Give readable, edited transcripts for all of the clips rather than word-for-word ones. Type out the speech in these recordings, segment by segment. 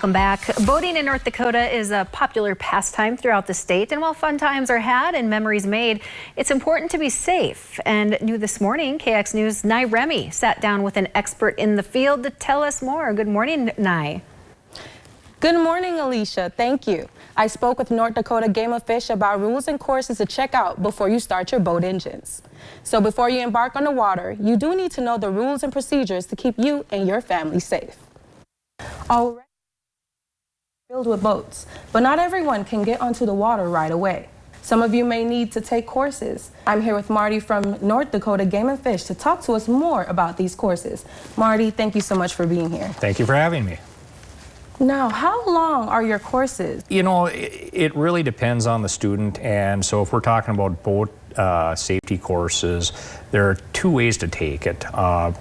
Welcome back. Boating in North Dakota is a popular pastime throughout the state, and while fun times are had and memories made, it's important to be safe. And new this morning, KX News' Nye Remy sat down with an expert in the field to tell us more. Good morning, Nye. Good morning, Alicia. Thank you. I spoke with North Dakota Game of Fish about rules and courses to check out before you start your boat engines. So before you embark on the water, you do need to know the rules and procedures to keep you and your family safe. Already filled with boats, but not everyone can get onto the water right away. Some of you may need to take courses. I'm here with Marty from North Dakota Game and Fish to talk to us more about these courses. Marty, thank you so much for being here. Thank you for having me. Now, how long are your courses? You know, it really depends on the student, and so if we're talking about boat safety courses, there are two ways to take it.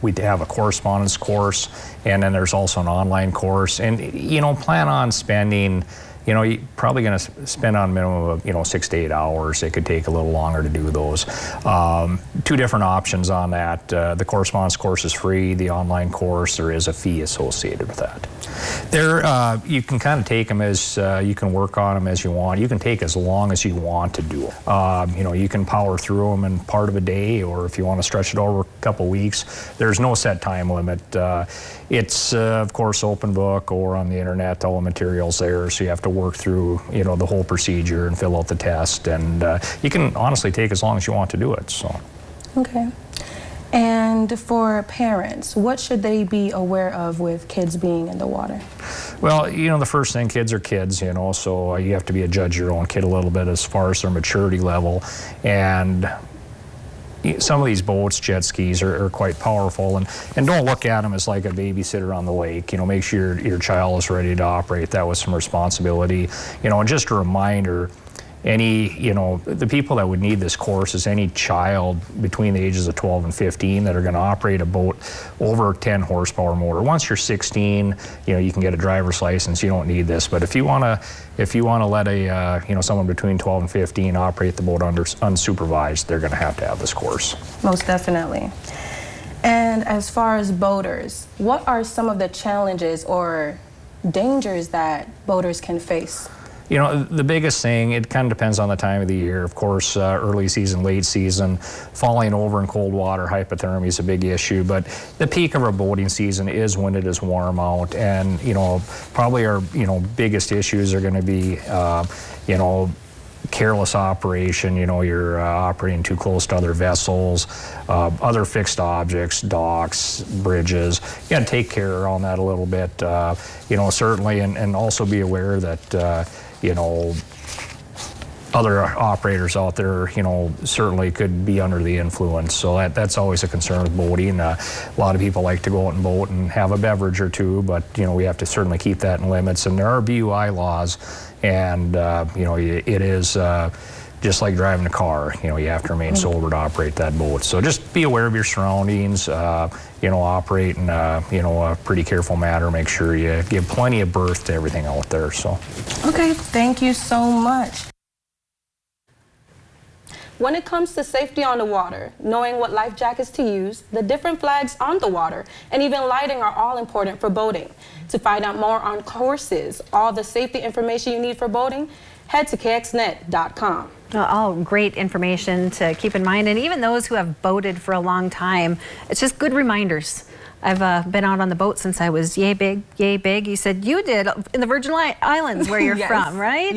We have a correspondence course, and then there's also an online course, and you know, plan on spending, you know, you're probably going to spend on a minimum of, you know, 6 to 8 hours. It could take a little longer to do those. Two different options on that. The correspondence course is free. The online course, there is a fee associated with that. There, you can kind of take them as, you can work on them as you want. You can take as long as you want to do them. You know, you can power through them in part of a day, or if you want to stretch it over a couple weeks, there's no set time limit. It's, of course, open book or on the internet, all the materials there, so you have to work through, you know, the whole procedure and fill out the test, and you can honestly take as long as you want to do it. So. Okay. And for parents, what should they be aware of with kids being in the water? Well, you know, the first thing, kids are kids, you know, so you have to be a judge of your own kid a little bit as far as their maturity level. And some of these boats, jet skis, are quite powerful, and don't look at them as like a babysitter on the lake. You know, make sure your child is ready to operate that with some responsibility. You know, and just a reminder, you know, the people that would need this course is any child between the ages of 12 and 15 that are going to operate a boat over 10 horsepower motor. Once you're 16, you know, you can get a driver's license. You don't need this, but if you want to let a you know, someone between 12 and 15 operate the boat unsupervised, they're going to have this course. Most definitely. And as far as boaters, what are some of the challenges or dangers that boaters can face? You know, the biggest thing, it kind of depends on the time of the year. Of course, early season, late season, falling over in cold water, hypothermia is a big issue. But the peak of our boating season is when it is warm out. And, you know, probably our, you know, biggest issues are going to be, you know, careless operation. You know, you're operating too close to other vessels, other fixed objects, docks, bridges. You got to take care around that a little bit, you know, certainly, and also be aware that, you know, other operators out there, you know, certainly could be under the influence. So that's always a concern with boating. A lot of people like to go out and boat and have a beverage or two, but, you know, we have to certainly keep that in limits. And there are BUI laws, and, you know, it is just like driving a car. You know, you have to remain sober to operate that boat. So just be aware of your surroundings, you know, operate in, you know, a pretty careful manner. Make sure you give plenty of berth to everything out there. So. Okay, thank you so much. When it comes to safety on the water, knowing what life jackets to use, the different flags on the water, and even lighting are all important for boating. To find out more on courses, all the safety information you need for boating, head to kxnet.com. All great information to keep in mind, and even those who have boated for a long time, it's just good reminders. I've been out on the boat since I was yay big. You said you did in the Virgin Islands where you're yes. from, right? Yes.